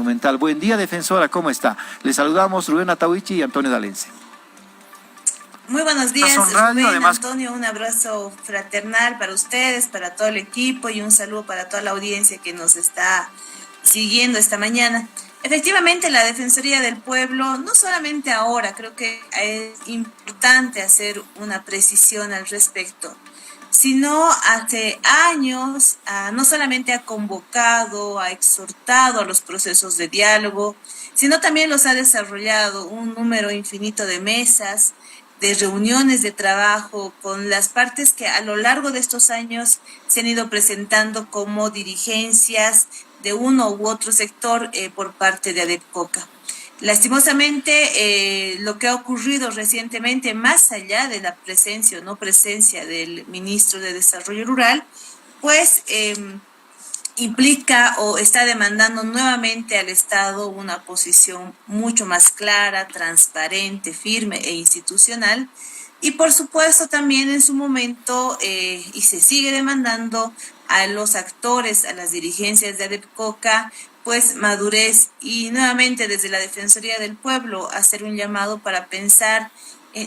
Monumental. Buen día, defensora, ¿cómo está? Le saludamos Rubén Atahuichi y Antonio Dalense. Muy buenos días, Radio, Rubén, además... Antonio, un abrazo fraternal para ustedes, para todo el equipo y un saludo para toda la audiencia que nos está siguiendo esta mañana. Efectivamente, la Defensoría del Pueblo, no solamente ahora, creo que es importante hacer una precisión al respecto, sino hace años no solamente ha convocado, ha exhortado a los procesos de diálogo, sino también los ha desarrollado un número infinito de mesas, de reuniones de trabajo con las partes que a lo largo de estos años se han ido presentando como dirigencias de uno u otro sector por parte de ADEPCOCA. Lastimosamente, lo que ha ocurrido recientemente, más allá de la presencia o no presencia del ministro de Desarrollo Rural, pues implica o está demandando nuevamente al Estado una posición mucho más clara, transparente, firme e institucional. Y por supuesto también en su momento, y se sigue demandando a los actores, a las dirigencias de ADEPCOCA, pues madurez y nuevamente desde la Defensoría del Pueblo hacer un llamado para pensar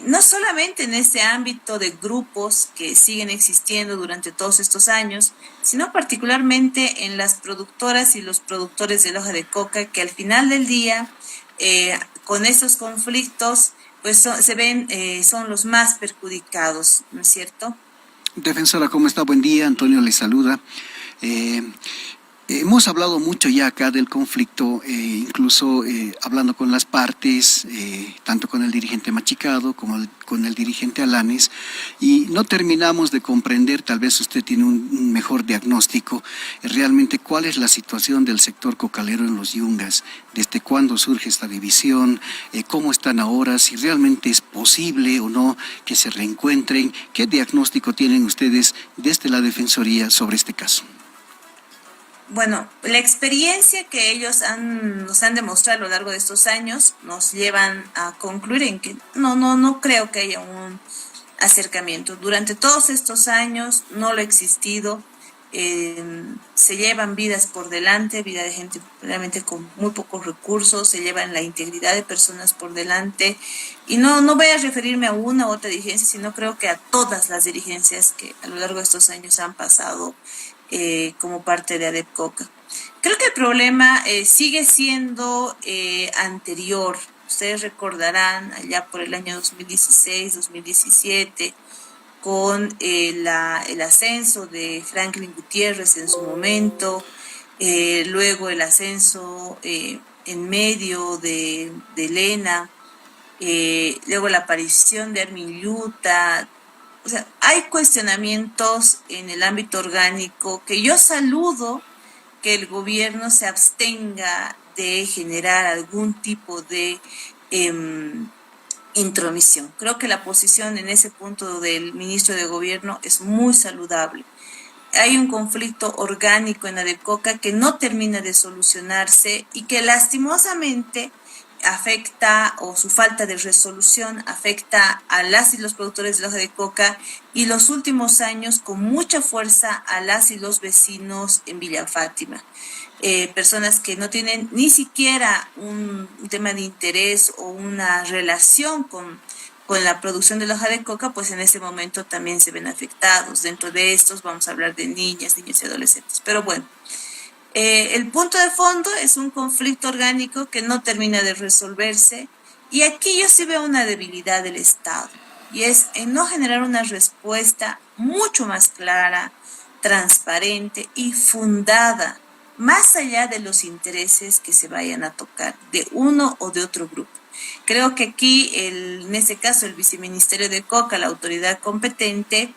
no solamente en ese ámbito de grupos que siguen existiendo durante todos estos años, sino particularmente en las productoras y los productores de hoja de coca que al final del día, con esos conflictos, pues son los más perjudicados, ¿no es cierto? Defensora, ¿cómo está? Buen día, Antonio le saluda. Hemos hablado mucho ya acá del conflicto, incluso hablando con las partes, tanto con el dirigente Machicado como con el dirigente Alanes, y no terminamos de comprender, tal vez usted tiene un mejor diagnóstico, realmente cuál es la situación del sector cocalero en los Yungas, desde cuándo surge esta división, cómo están ahora, si realmente es posible o no que se reencuentren, qué diagnóstico tienen ustedes desde la Defensoría sobre este caso. Bueno, la experiencia que ellos nos han demostrado a lo largo de estos años nos llevan a concluir en que no creo que haya un acercamiento. Durante todos estos años no lo ha existido. Se llevan vidas por delante, vida de gente realmente con muy pocos recursos, se llevan la integridad de personas por delante. Y no voy a referirme a una u otra dirigencia, sino creo que a todas las dirigencias que a lo largo de estos años han pasado como parte de ADEPCOCA. Creo que el problema sigue siendo anterior. Ustedes recordarán allá por el año 2016, 2017, con el ascenso de Franklin Gutiérrez en su momento, luego el ascenso en medio de Elena, luego la aparición de Armin Yuta. O sea, hay cuestionamientos en el ámbito orgánico que yo saludo que el gobierno se abstenga de generar algún tipo de intromisión. Creo que la posición en ese punto del ministro de Gobierno es muy saludable. Hay un conflicto orgánico en ADEPCOCA que no termina de solucionarse y que lastimosamente afecta, o su falta de resolución afecta a las y los productores de hoja de coca, y los últimos años con mucha fuerza a las y los vecinos en Villa Fátima. Personas que no tienen ni siquiera un tema de interés o una relación con la producción de la hoja de coca, pues en ese momento también se ven afectados. Dentro de estos vamos a hablar de niñas y adolescentes. Pero bueno, el punto de fondo es un conflicto orgánico que no termina de resolverse, y aquí yo sí veo una debilidad del Estado, y es en no generar una respuesta mucho más clara, transparente y fundada, más allá de los intereses que se vayan a tocar de uno o de otro grupo. Creo que aquí, en este caso, el Viceministerio de Coca, la autoridad competente,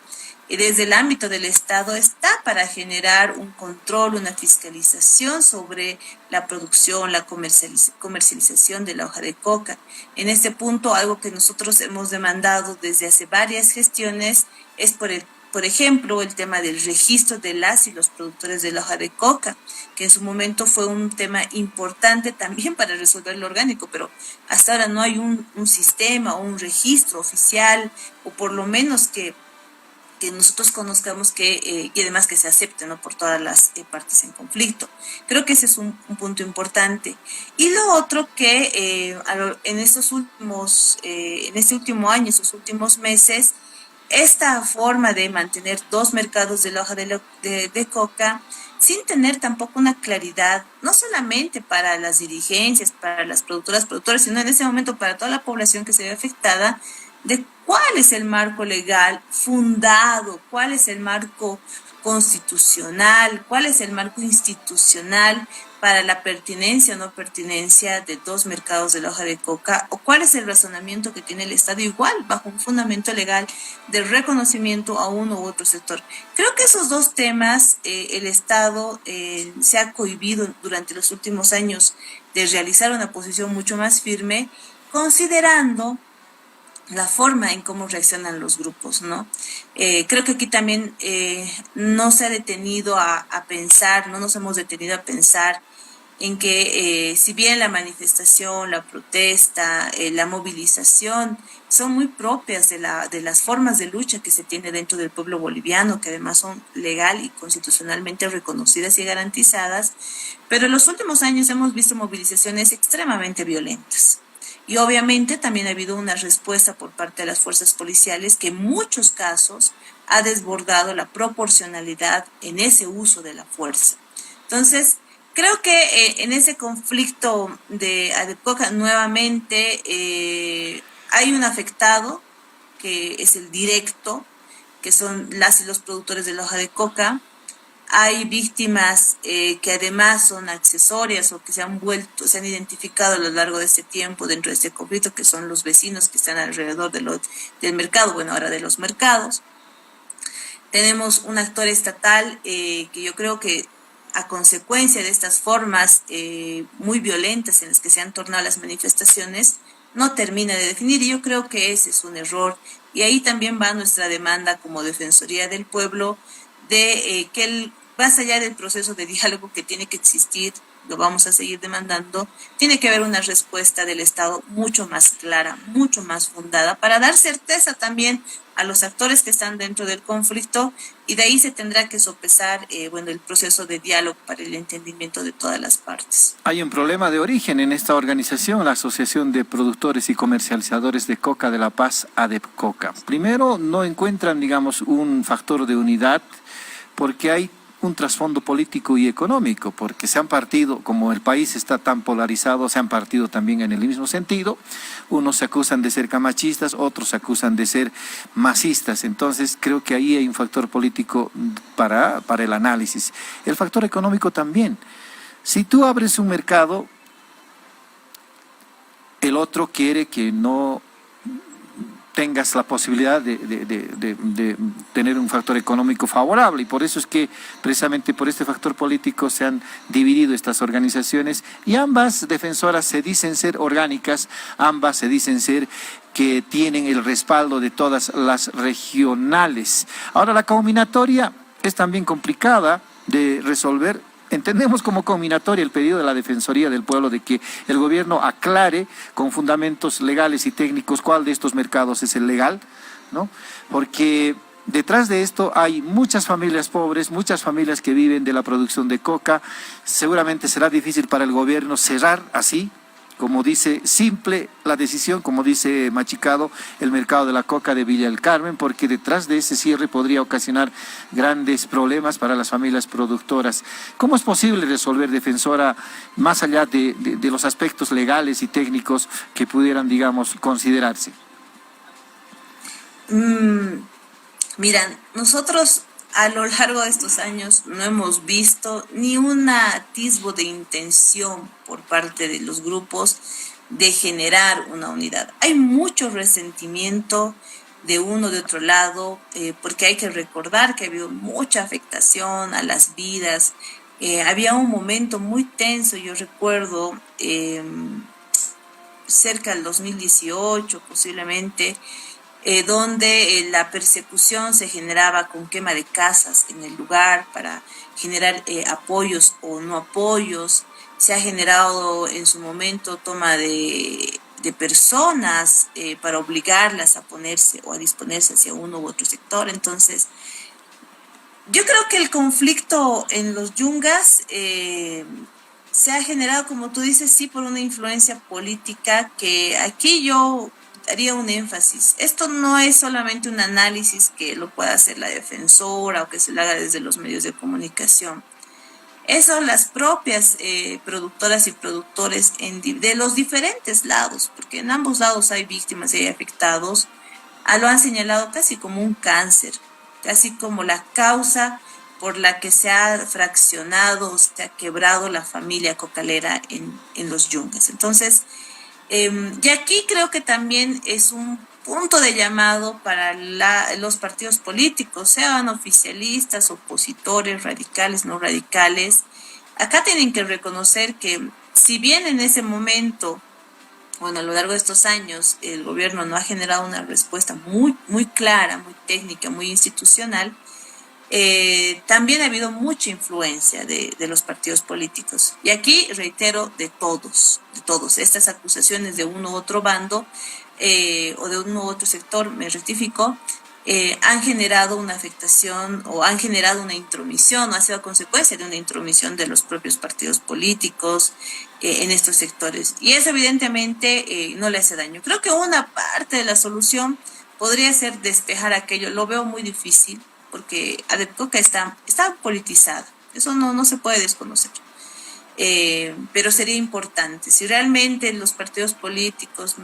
desde el ámbito del Estado, está para generar un control, una fiscalización sobre la producción, la comercialización de la hoja de coca. En este punto, algo que nosotros hemos demandado desde hace varias gestiones es por ejemplo, el tema del registro de las y los productores de la hoja de coca, que en su momento fue un tema importante también para resolver lo orgánico, pero hasta ahora no hay un sistema o un registro oficial, o por lo menos que que nosotros conozcamos y además que se acepte, ¿no?, por todas las partes en conflicto. Creo que ese es un punto importante. Y lo otro que en en este último año, estos últimos meses, esta forma de mantener dos mercados de la hoja de coca sin tener tampoco una claridad, no solamente para las dirigencias, para las productoras, sino en ese momento para toda la población que se ve afectada, de cuál es el marco legal fundado, cuál es el marco constitucional, cuál es el marco institucional para la pertinencia o no pertinencia de dos mercados de la hoja de coca, o cuál es el razonamiento que tiene el Estado igual bajo un fundamento legal de reconocimiento a uno u otro sector. Creo que esos dos temas el Estado se ha cohibido durante los últimos años de realizar una posición mucho más firme, considerando la forma en cómo reaccionan los grupos, ¿no? Creo que aquí también no se ha detenido a pensar, no nos hemos detenido a pensar en que si bien la manifestación, la protesta, la movilización son muy propias de las formas de lucha que se tiene dentro del pueblo boliviano, que además son legal y constitucionalmente reconocidas y garantizadas, pero en los últimos años hemos visto movilizaciones extremadamente violentas. Y obviamente también ha habido una respuesta por parte de las fuerzas policiales que en muchos casos ha desbordado la proporcionalidad en ese uso de la fuerza. Entonces, creo que en ese conflicto de Adecoca nuevamente hay un afectado que es el directo, que son las y los productores de la hoja de coca. Hay víctimas que además son accesorias o que se han identificado a lo largo de este tiempo dentro de este conflicto, que son los vecinos que están alrededor del mercado, bueno, ahora de los mercados. Tenemos un actor estatal que yo creo que a consecuencia de estas formas muy violentas en las que se han tornado las manifestaciones, no termina de definir, y yo creo que ese es un error. Y ahí también va nuestra demanda como Defensoría del Pueblo de que más allá del proceso de diálogo que tiene que existir, lo vamos a seguir demandando, tiene que haber una respuesta del Estado mucho más clara, mucho más fundada, para dar certeza también a los actores que están dentro del conflicto, y de ahí se tendrá que sopesar el proceso de diálogo para el entendimiento de todas las partes. Hay un problema de origen en esta organización, la Asociación de Productores y Comercializadores de Coca de La Paz, ADEPCOCA. Primero, no encuentran, digamos, un factor de unidad porque hay un trasfondo político y económico, porque se han partido, como el país está tan polarizado, se han partido también en el mismo sentido. Unos se acusan de ser camachistas, otros se acusan de ser masistas. Entonces creo que ahí hay un factor político para el análisis. El factor económico también. Si tú abres un mercado, el otro quiere que no tengas la posibilidad de tener un factor económico favorable, y por eso es que precisamente por este factor político se han dividido estas organizaciones, y ambas defensoras se dicen ser orgánicas, ambas se dicen ser que tienen el respaldo de todas las regionales. Ahora, la combinatoria es también complicada de resolver. Entendemos como combinatoria el pedido de la Defensoría del Pueblo de que el gobierno aclare con fundamentos legales y técnicos cuál de estos mercados es el legal, ¿no? Porque detrás de esto hay muchas familias pobres, muchas familias que viven de la producción de coca. Seguramente será difícil para el gobierno cerrar así, como dice, simple la decisión, como dice Machicado, el mercado de la coca de Villa del Carmen, porque detrás de ese cierre podría ocasionar grandes problemas para las familias productoras. ¿Cómo es posible resolver, defensora, más allá de los aspectos legales y técnicos que pudieran, digamos, considerarse? Miran, nosotros a lo largo de estos años no hemos visto ni un atisbo de intención por parte de los grupos de generar una unidad. Hay mucho resentimiento de uno de otro lado, porque hay que recordar que ha habido mucha afectación a las vidas. Había un momento muy tenso, yo recuerdo, cerca del 2018 posiblemente, donde la persecución se generaba con quema de casas en el lugar para generar apoyos o no apoyos. Se ha generado en su momento toma de de personas para obligarlas a ponerse o a disponerse hacia uno u otro sector. Entonces, yo creo que el conflicto en los yungas se ha generado, como tú dices, sí, por una influencia política que aquí yo haría un énfasis. Esto no es solamente un análisis que lo pueda hacer la defensora o que se lo haga desde los medios de comunicación. Eso las propias productoras y productores de los diferentes lados, porque en ambos lados hay víctimas y hay afectados, lo han señalado casi como un cáncer, casi como la causa por la que se ha fraccionado, se ha quebrado la familia cocalera en los yungas. Entonces, y aquí creo que también es un punto de llamado para los partidos políticos, sean oficialistas, opositores, radicales, no radicales. Acá tienen que reconocer que si bien en ese momento, bueno, a lo largo de estos años, el gobierno no ha generado una respuesta muy, muy clara, muy técnica, muy institucional, también ha habido mucha influencia de los partidos políticos. Y aquí, reitero, de todos. Estas acusaciones de uno u otro bando o de uno u otro sector, me rectifico, han generado una afectación o han generado una intromisión o ha sido consecuencia de una intromisión de los propios partidos políticos en estos sectores. Y eso evidentemente no le hace daño. Creo que una parte de la solución podría ser despejar aquello. Lo veo muy difícil porque Adepcoca está politizada. Eso no se puede desconocer. Pero sería importante. Si realmente los partidos políticos,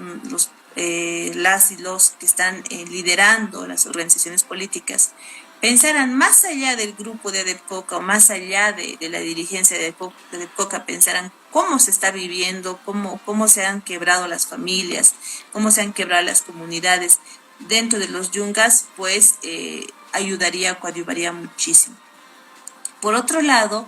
las y los que están liderando las organizaciones políticas, pensaran más allá del grupo de Adepcoca o más allá de la dirigencia de Adepcoca, pensaran cómo se está viviendo, cómo se han quebrado las familias, cómo se han quebrado las comunidades dentro de los yungas, pues ayudaría, coadyuvaría muchísimo. Por otro lado,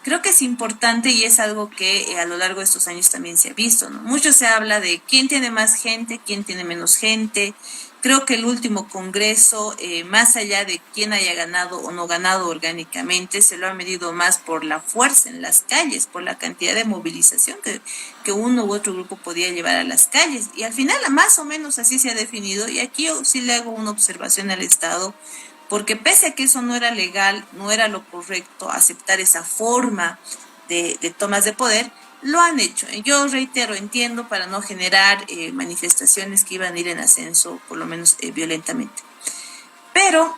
creo que es importante y es algo que a lo largo de estos años también se ha visto, ¿no? Mucho se habla de quién tiene más gente, quién tiene menos gente. Creo que el último congreso, más allá de quién haya ganado o no ganado orgánicamente, se lo ha medido más por la fuerza en las calles, por la cantidad de movilización que uno u otro grupo podía llevar a las calles. Y al final, más o menos así se ha definido. Y aquí yo sí le hago una observación al Estado, porque pese a que eso no era legal, no era lo correcto aceptar esa forma de tomas de poder, lo han hecho. Yo reitero, entiendo, para no generar manifestaciones que iban a ir en ascenso, por lo menos violentamente. Pero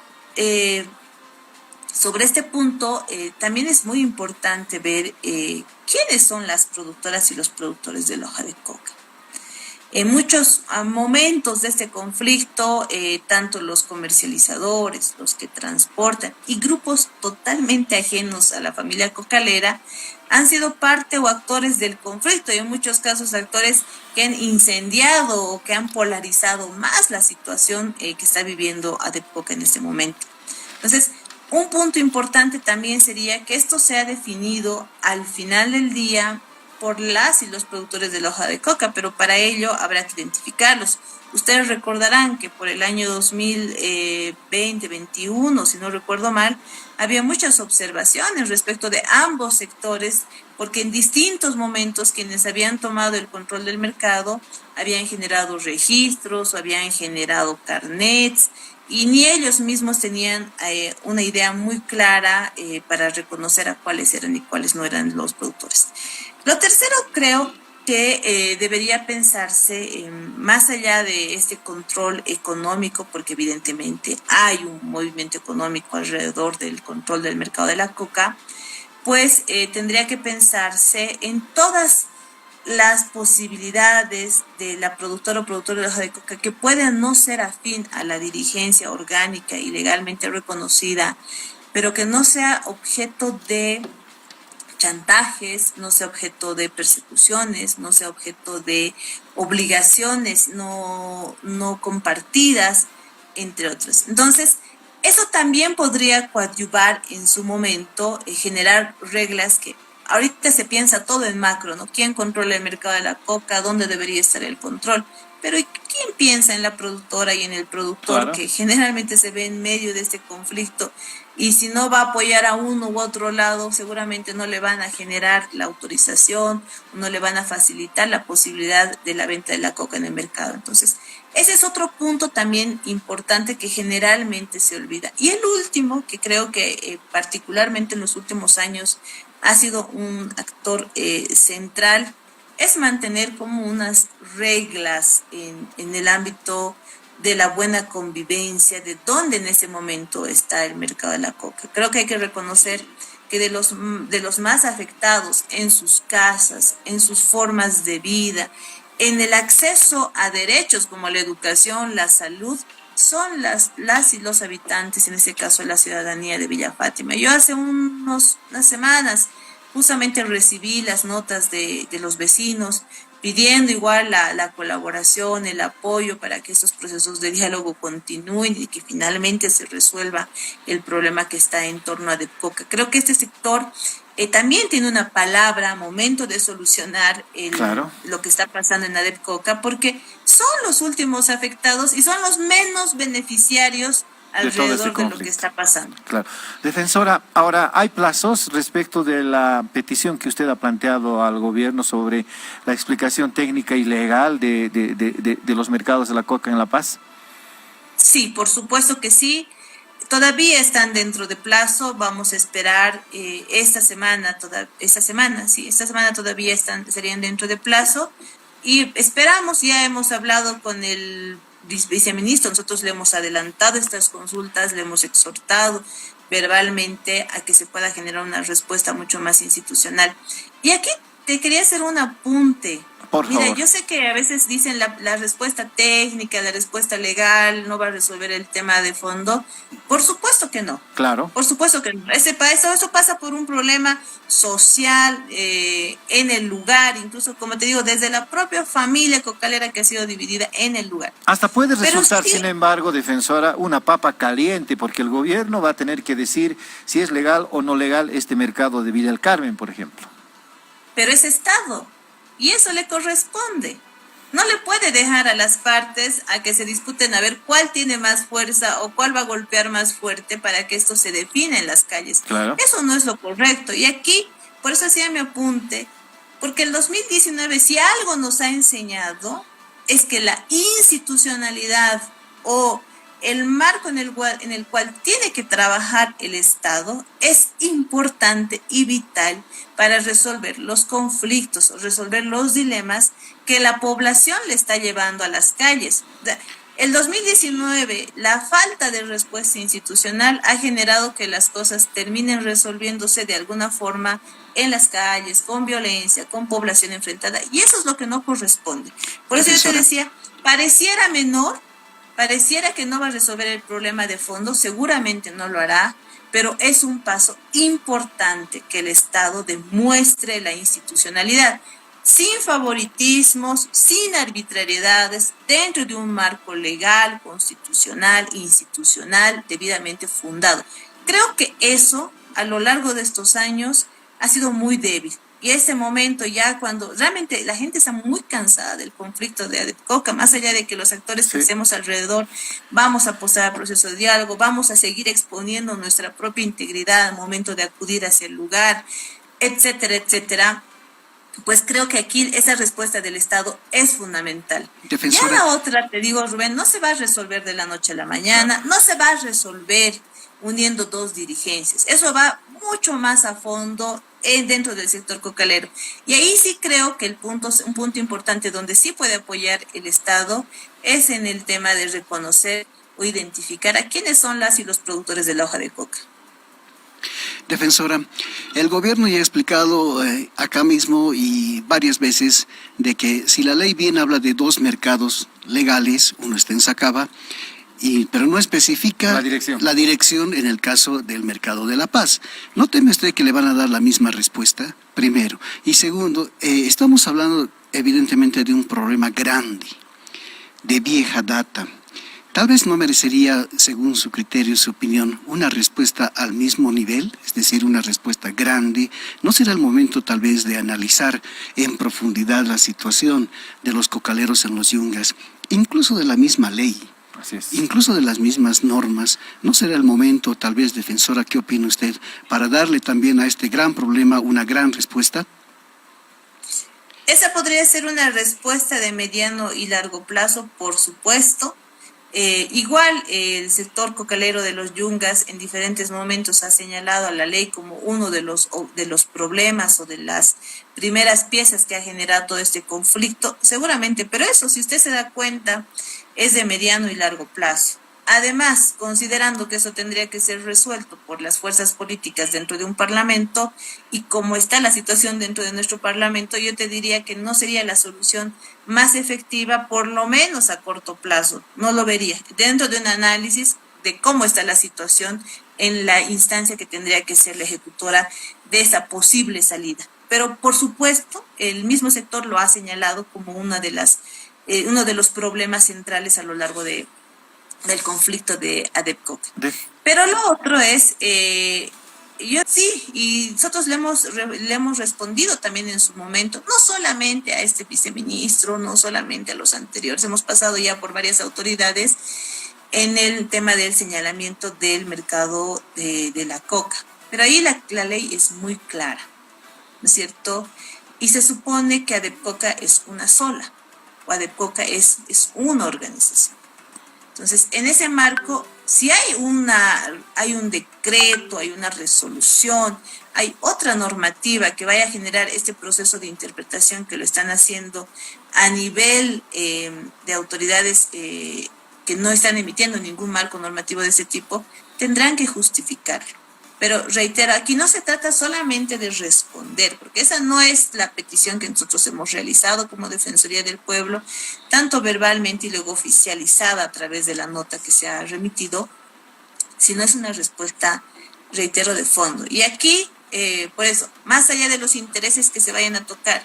sobre este punto también es muy importante ver quiénes son las productoras y los productores de la hoja de coca. En muchos momentos de este conflicto, tanto los comercializadores, los que transportan y grupos totalmente ajenos a la familia cocalera han sido parte o actores del conflicto y en muchos casos actores que han incendiado o que han polarizado más la situación que está viviendo Adepcoca en este momento. Entonces, un punto importante también sería que esto sea definido al final del día por las y los productores de la hoja de coca, pero para ello habrá que identificarlos. Ustedes recordarán que por el año 2020-21, si no recuerdo mal, había muchas observaciones respecto de ambos sectores, porque en distintos momentos quienes habían tomado el control del mercado habían generado registros o habían generado carnets, y ni ellos mismos tenían una idea muy clara para reconocer a cuáles eran y cuáles no eran los productores. Lo tercero, creo que debería pensarse más allá de este control económico, porque evidentemente hay un movimiento económico alrededor del control del mercado de la coca, pues tendría que pensarse en todas las posibilidades de la productora o productor de hoja de coca que puedan no ser afín a la dirigencia orgánica y legalmente reconocida, pero que no sea objeto de chantajes, no sea objeto de persecuciones, no sea objeto de obligaciones no compartidas, entre otras. Entonces, eso también podría coadyuvar en su momento, generar reglas que ahorita se piensa todo en macro, ¿no? ¿Quién controla el mercado de la coca? ¿Dónde debería estar el control? Pero ¿quién piensa en la productora y en el productor, Claro. que generalmente se ve en medio de este conflicto? Y si no va a apoyar a uno u otro lado, seguramente no le van a generar la autorización, no le van a facilitar la posibilidad de la venta de la coca en el mercado. Entonces, ese es otro punto también importante que generalmente se olvida. Y el último, que creo que particularmente en los últimos años ha sido un actor central, es mantener como unas reglas en el ámbito de la buena convivencia, de dónde en ese momento está el mercado de la coca. Creo que hay que reconocer que de los más afectados en sus casas, en sus formas de vida, en el acceso a derechos como la educación, la salud, son las y los habitantes, en este caso la ciudadanía de Villa Fátima. Yo hace unas semanas justamente recibí las notas de los vecinos pidiendo igual la colaboración, el apoyo para que estos procesos de diálogo continúen y que finalmente se resuelva el problema que está en torno a Adepcoca. Creo que este sector también tiene una palabra, momento de solucionar Claro. lo que está pasando en Adepcoca, porque son los últimos afectados y son los menos beneficiarios alrededor de lo que está pasando. Claro. Defensora, ahora, ¿hay plazos respecto de la petición que usted ha planteado al gobierno sobre la explicación técnica y legal de los mercados de la coca en La Paz? Sí, por supuesto que sí. Todavía están dentro de plazo. Vamos a esperar esta semana todavía serían dentro de plazo. Y esperamos, ya hemos hablado con el viceministro, nosotros le hemos adelantado estas consultas, le hemos exhortado verbalmente a que se pueda generar una respuesta mucho más institucional. Y aquí te quería hacer un apunte. Por favor. Mira, yo sé que a veces dicen la respuesta técnica, la respuesta legal no va a resolver el tema de fondo. Por supuesto que no. Claro. Por supuesto que no. Eso pasa por un problema social en el lugar, incluso, como te digo, desde la propia familia cocalera que ha sido dividida en el lugar. Hasta puede resultar, sí, sin embargo, defensora, una papa caliente, porque el gobierno va a tener que decir si es legal o no legal este mercado de Villa del Carmen, por ejemplo. Pero es Estado, y eso le corresponde. No le puede dejar a las partes a que se disputen a ver cuál tiene más fuerza o cuál va a golpear más fuerte para que esto se defina en las calles. Claro. Eso no es lo correcto. Y aquí, por eso hacía mi apunte, porque el 2019, si algo nos ha enseñado, es que la institucionalidad o el marco en el cual tiene que trabajar el Estado es importante y vital para resolver los conflictos, resolver los dilemas que la población le está llevando a las calles. El 2019, la falta de respuesta institucional ha generado que las cosas terminen resolviéndose de alguna forma en las calles, con violencia, con población enfrentada, y eso es lo que no corresponde. Por eso yo te decía, pareciera menor, pareciera que no va a resolver el problema de fondo, seguramente no lo hará, pero es un paso importante que el Estado demuestre la institucionalidad, sin favoritismos, sin arbitrariedades, dentro de un marco legal, constitucional, institucional, debidamente fundado. Creo que eso, a lo largo de estos años, ha sido muy débil. Y ese momento ya cuando realmente la gente está muy cansada del conflicto de Adepcoca, más allá de que los actores que estemos alrededor vamos a apostar al proceso de diálogo, vamos a seguir exponiendo nuestra propia integridad al momento de acudir hacia el lugar, etcétera, etcétera, pues creo que aquí esa respuesta del Estado es fundamental. Defensora. Ya la otra, te digo, Rubén, no se va a resolver de la noche a la mañana, no se va a resolver uniendo dos dirigencias. Eso va mucho más a fondo dentro del sector cocalero. Y ahí sí creo que un punto importante donde sí puede apoyar el Estado es en el tema de reconocer o identificar a quiénes son las y los productores de la hoja de coca. Defensora, el gobierno ya ha explicado acá mismo y varias veces de que si la ley bien habla de dos mercados legales, uno está en Sacaba, pero no especifica la dirección en el caso del mercado de La Paz. ¿No teme usted que le van a dar la misma respuesta? Primero. Y segundo, estamos hablando evidentemente de un problema grande, de vieja data, Tal vez no merecería, según su criterio, su opinión, una respuesta al mismo nivel, es decir, una respuesta grande. ¿No será el momento tal vez de analizar en profundidad la situación de los cocaleros en los yungas, incluso de la misma ley, Así es. incluso de las mismas normas? ¿No será el momento, tal vez, defensora, qué opina usted, para darle también a este gran problema una gran respuesta? Esa podría ser una respuesta de mediano y largo plazo, por supuesto. Igual el sector cocalero de los yungas en diferentes momentos ha señalado a la ley como uno de los problemas o de las primeras piezas que ha generado todo este conflicto, seguramente, pero eso, si usted se da cuenta, es de mediano y largo plazo. Además, considerando que eso tendría que ser resuelto por las fuerzas políticas dentro de un parlamento y como está la situación dentro de nuestro parlamento, yo te diría que no sería la solución más efectiva, por lo menos a corto plazo. No lo vería. Dentro de un análisis de cómo está la situación en la instancia que tendría que ser la ejecutora de esa posible salida. Pero, por supuesto, el mismo sector lo ha señalado como uno de los problemas centrales a lo largo del conflicto de Adepcoca. Pero lo otro es, yo sí, y nosotros le hemos respondido también en su momento, no solamente a este viceministro, no solamente a los anteriores, hemos pasado ya por varias autoridades en el tema del señalamiento del mercado de la coca. Pero ahí la ley es muy clara, ¿no es cierto? Y se supone que Adepcoca es una sola, o Adepcoca es una organización. Entonces, en ese marco, si hay un decreto, hay una resolución, hay otra normativa que vaya a generar este proceso de interpretación que lo están haciendo a nivel de autoridades que no están emitiendo ningún marco normativo de ese tipo, tendrán que justificarlo. Pero reitero, aquí no se trata solamente de responder, porque esa no es la petición que nosotros hemos realizado como Defensoría del Pueblo, tanto verbalmente y luego oficializada a través de la nota que se ha remitido, sino es una respuesta, reitero, de fondo. Y aquí, por eso, más allá de los intereses que se vayan a tocar,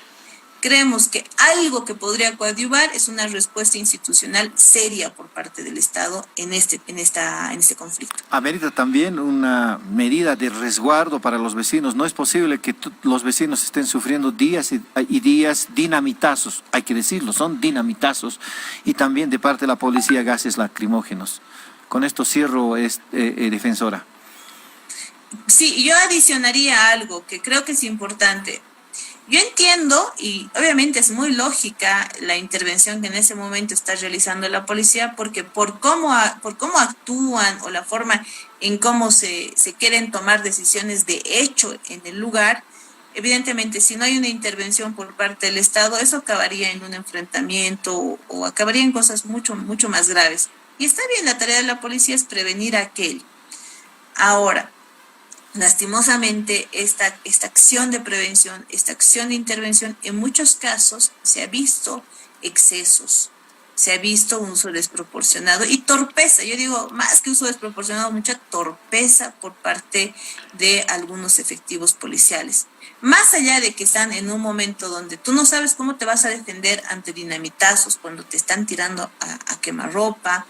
creemos que algo que podría coadyuvar es una respuesta institucional seria por parte del Estado en este conflicto. Amerita también una medida de resguardo para los vecinos. No es posible que los vecinos estén sufriendo días y días dinamitazos, hay que decirlo, son dinamitazos, y también de parte de la policía gases lacrimógenos. Con esto cierro, defensora. Sí, yo adicionaría algo que creo que es importante. Yo entiendo, y obviamente es muy lógica la intervención que en ese momento está realizando la policía, porque por cómo actúan o la forma en cómo se quieren tomar decisiones de hecho en el lugar, evidentemente si no hay una intervención por parte del Estado, eso acabaría en un enfrentamiento o acabaría en cosas mucho, mucho más graves. Y está bien, la tarea de la policía es prevenir aquello. Ahora, lastimosamente, esta acción de prevención, esta acción de intervención, en muchos casos se ha visto excesos, se ha visto un uso desproporcionado y torpeza. Yo digo, más que uso desproporcionado, mucha torpeza por parte de algunos efectivos policiales. Más allá de que están en un momento donde tú no sabes cómo te vas a defender ante dinamitazos cuando te están tirando a quemarropa,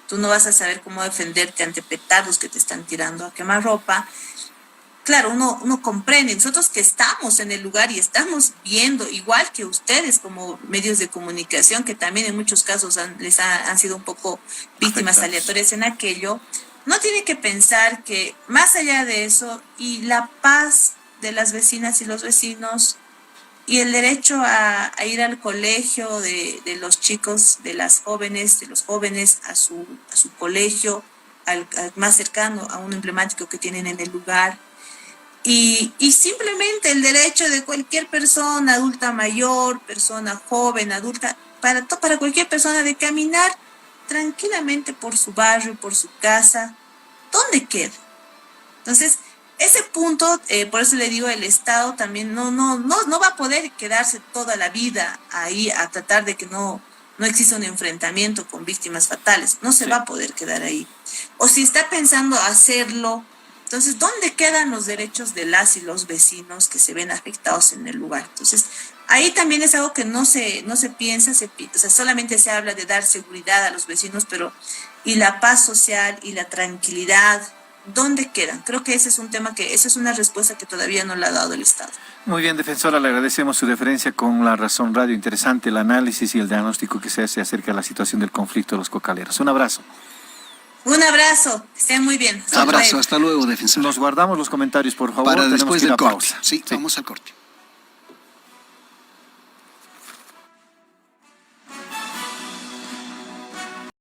tú no vas a saber cómo defenderte ante petardos que te están tirando a quemarropa. Claro, uno comprende, nosotros que estamos en el lugar y estamos viendo, igual que ustedes como medios de comunicación, que también en muchos casos han sido un poco víctimas aleatorias en aquello, no tiene que pensar que más allá de eso y la paz de las vecinas y los vecinos y el derecho a ir al colegio de los chicos, de los jóvenes a su colegio, al más cercano, a un emblemático que tienen en el lugar, y simplemente el derecho de cualquier persona, adulta mayor, persona joven, adulta, para cualquier persona de caminar tranquilamente por su barrio, por su casa, ¿dónde queda? Entonces, ese punto, por eso le digo, el Estado también no va a poder quedarse toda la vida ahí a tratar de que no exista un enfrentamiento con víctimas fatales. No se va a poder quedar ahí. O si está pensando hacerlo, Entonces, ¿dónde quedan los derechos de las y los vecinos que se ven afectados en el lugar? Entonces, ahí también es algo que no se piensa, o sea, solamente se habla de dar seguridad a los vecinos, pero ¿y la paz social y la tranquilidad? ¿Dónde quedan? Creo que ese es un tema esa es una respuesta que todavía no la ha dado el Estado. Muy bien, defensora, le agradecemos su deferencia con La Razón Radio. Interesante el análisis y el diagnóstico que se hace acerca de la situación del conflicto de los cocaleros. Un abrazo. Un abrazo, estén muy bien. Abrazo, hasta luego, defensor. Nos guardamos los comentarios, por favor. Para Tenemos después que ir del a corte. pausa. Sí, vamos al corte.